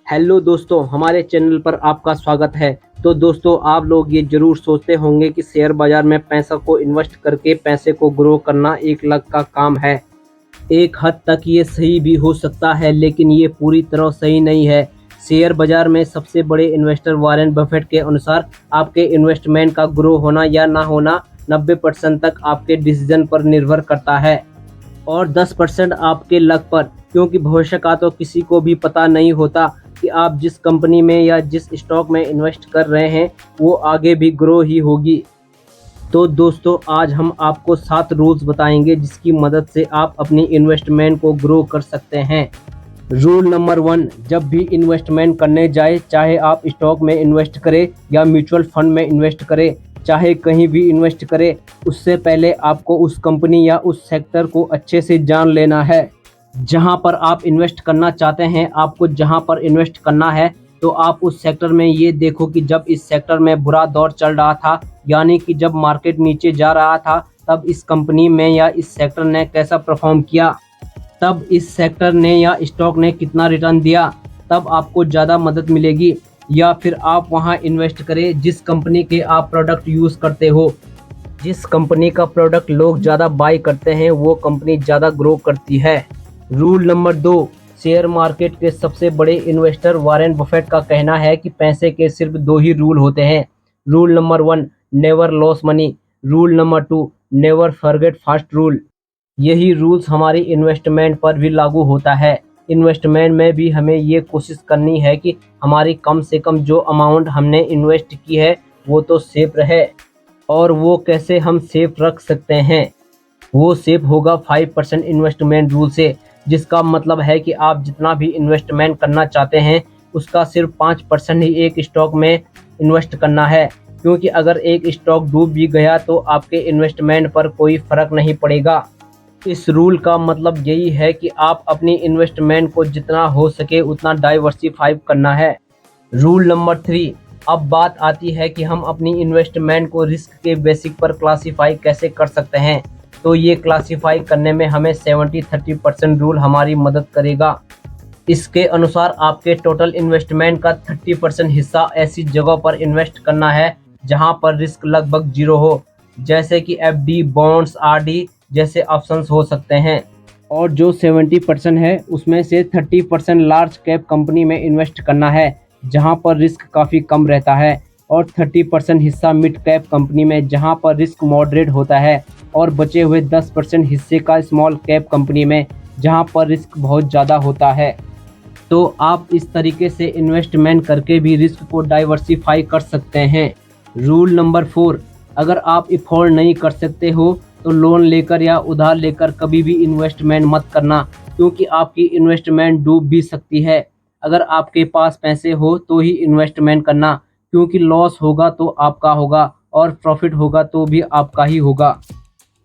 Hello दोस्तों, हमारे channel पर आपका स्वागत है। तो दोस्तों, आप लोग ये ज़रूर सोचते होंगे कि शेयर बाज़ार में पैसा को इन्वेस्ट करके पैसे को ग्रो करना 1 लाख का काम है। एक हद तक ये सही भी हो सकता है, लेकिन ये पूरी तरह सही नहीं है। शेयर बाज़ार में सबसे बड़े इन्वेस्टर वॉरेन बफेट के अनुसार आपके इन्वेस्टमेंट का ग्रो होना या ना होना 90% तक आपके डिसीजन पर निर्भर करता है और 10% आपके लक पर, क्योंकि भविष्य का तो किसी को भी पता नहीं होता कि आप जिस कंपनी में या जिस स्टॉक में इन्वेस्ट कर रहे हैं वो आगे भी ग्रो ही होगी। तो दोस्तों, आज हम आपको 7 रूल्स बताएंगे जिसकी मदद से आप अपनी इन्वेस्टमेंट को ग्रो कर सकते हैं। रूल नंबर 1, जब भी इन्वेस्टमेंट करने जाए, चाहे आप स्टॉक में इन्वेस्ट करें या म्यूचुअल फंड में इन्वेस्ट करें, चाहे कहीं भी इन्वेस्ट करें, उससे पहले आपको उस कंपनी या उस सेक्टर को अच्छे से जान लेना है। जहां पर आप इन्वेस्ट करना चाहते हैं, आपको जहां पर इन्वेस्ट करना है, तो आप उस सेक्टर में ये देखो कि जब इस सेक्टर में बुरा दौर चल रहा था, यानी कि जब मार्केट नीचे जा रहा था, तब इस कंपनी में या इस सेक्टर ने कैसा परफॉर्म किया, तब इस सेक्टर ने या स्टॉक ने कितना रिटर्न दिया, तब आपको ज़्यादा मदद मिलेगी। या फिर आप वहां इन्वेस्ट करें जिस कंपनी के आप प्रोडक्ट यूज़ करते हो। जिस कंपनी का प्रोडक्ट लोग ज़्यादा बाई करते हैं, वो कंपनी ज़्यादा ग्रो करती है। रूल नंबर 2, शेयर मार्केट के सबसे बड़े इन्वेस्टर वॉरेन बफेट का कहना है कि पैसे के सिर्फ 2 ही रूल होते हैं। Rule number 1, never loss money. Rule number 2, never forget first rule. यही रूल्स हमारी इन्वेस्टमेंट पर भी लागू होता है। इन्वेस्टमेंट में भी हमें ये कोशिश करनी है कि हमारी कम से कम जो अमाउंट हमने इन्वेस्ट की है वो तो सेफ रहे। और वो कैसे हम सेफ रख सकते हैं? वो सेफ होगा 5% इन्वेस्टमेंट रूल से, जिसका मतलब है कि आप जितना भी इन्वेस्टमेंट करना चाहते हैं उसका सिर्फ 5% ही एक स्टॉक में इन्वेस्ट करना है, क्योंकि अगर एक स्टॉक डूब भी गया तो आपके इन्वेस्टमेंट पर कोई फर्क नहीं पड़ेगा। इस रूल का मतलब यही है कि आप अपनी इन्वेस्टमेंट को जितना हो सके उतना डाइवर्सिफाई करना है। रूल नंबर 3, अब बात आती है कि हम अपनी इन्वेस्टमेंट को रिस्क के बेसिक पर क्लासीफाई कैसे कर सकते हैं। तो ये क्लासीफाई करने में हमें 70-30% रूल हमारी मदद करेगा। इसके अनुसार आपके टोटल इन्वेस्टमेंट का 30% हिस्सा ऐसी जगहों पर इन्वेस्ट करना है जहां पर रिस्क लगभग 0 हो, जैसे कि एफडी, बॉन्ड्स, आरडी जैसे ऑप्शंस हो सकते हैं। और जो 70% है उसमें से 30% लार्ज कैप कंपनी में इन्वेस्ट करना है जहां पर रिस्क काफ़ी कम रहता है, और 30% हिस्सा मिड कैप कंपनी में जहां पर रिस्क मॉडरेट होता है, और बचे हुए 10% हिस्से का स्मॉल कैप कंपनी में जहां पर रिस्क बहुत ज़्यादा होता है। तो आप इस तरीके से इन्वेस्टमेंट करके भी रिस्क को डाइवर्सिफाई कर सकते हैं। रूल नंबर 4, अगर आप अफोर्ड नहीं कर सकते हो तो लोन लेकर या उधार लेकर कभी भी इन्वेस्टमेंट मत करना, क्योंकि आपकी इन्वेस्टमेंट डूब भी सकती है। अगर आपके पास पैसे हो तो ही इन्वेस्टमेंट करना, क्योंकि लॉस होगा तो आपका होगा और प्रॉफिट होगा तो भी आपका ही होगा।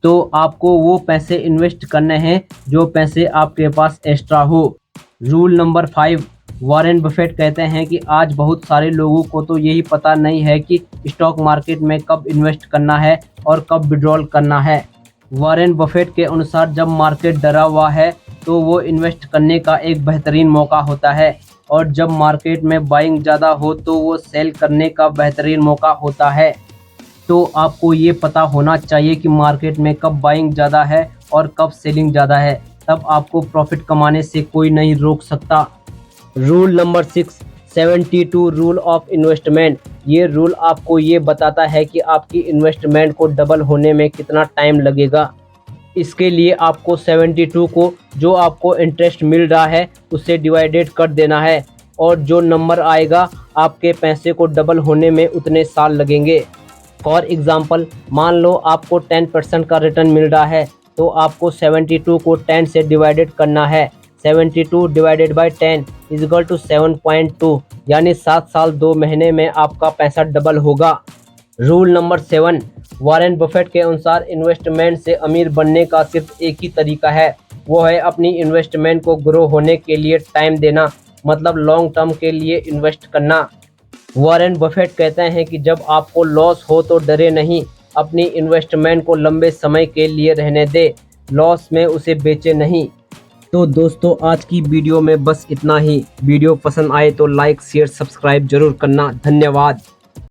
तो आपको वो पैसे इन्वेस्ट करने हैं जो पैसे आपके पास एक्स्ट्रा हो। रूल नंबर 5, वॉरेन बफेट कहते हैं कि आज बहुत सारे लोगों को तो यही पता नहीं है कि स्टॉक मार्केट में कब इन्वेस्ट करना है और कब विड्रॉल करना है। वॉरेन बफेट के अनुसार जब मार्केट डरा हुआ है तो वो इन्वेस्ट करने का एक बेहतरीन मौका होता है, और जब मार्केट में बाइंग ज़्यादा हो तो वो सेल करने का बेहतरीन मौका होता है। तो आपको ये पता होना चाहिए कि मार्केट में कब बाइंग ज़्यादा है और कब सेलिंग ज़्यादा है, तब आपको प्रॉफिट कमाने से कोई नहीं रोक सकता। Rule number 6, 72 rule of investment. ये रूल आपको ये बताता है कि आपकी इन्वेस्टमेंट को डबल होने में कितना टाइम लगेगा। इसके लिए आपको 72 को जो आपको इंटरेस्ट मिल रहा है उससे डिवाइडेड कर देना है, और जो नंबर आएगा आपके पैसे को डबल होने में उतने साल लगेंगे। फॉर एग्ज़ाम्पल, मान लो आपको 10% का रिटर्न मिल रहा है, तो आपको 72 को 10 से डिवाइडेड करना है। 72 डिवाइडेड बाई 10 इक्वल टू 7.2, यानी 7 साल 2 महीने में आपका पैसा डबल होगा। रूल नंबर 7, वॉरेन बफेट के अनुसार इन्वेस्टमेंट से अमीर बनने का सिर्फ एक ही तरीका है, वो है अपनी इन्वेस्टमेंट को ग्रो होने के लिए टाइम देना, मतलब लॉन्ग टर्म के लिए इन्वेस्ट करना। वॉरेन बफेट कहते हैं कि जब आपको लॉस हो तो डरे नहीं, अपनी इन्वेस्टमेंट को लंबे समय के लिए रहने दे, लॉस में उसे बेचे नहीं। तो दोस्तों आज की वीडियो में बस इतना ही। वीडियो पसंद आए तो लाइक शेयर सब्सक्राइब जरूर करना। धन्यवाद।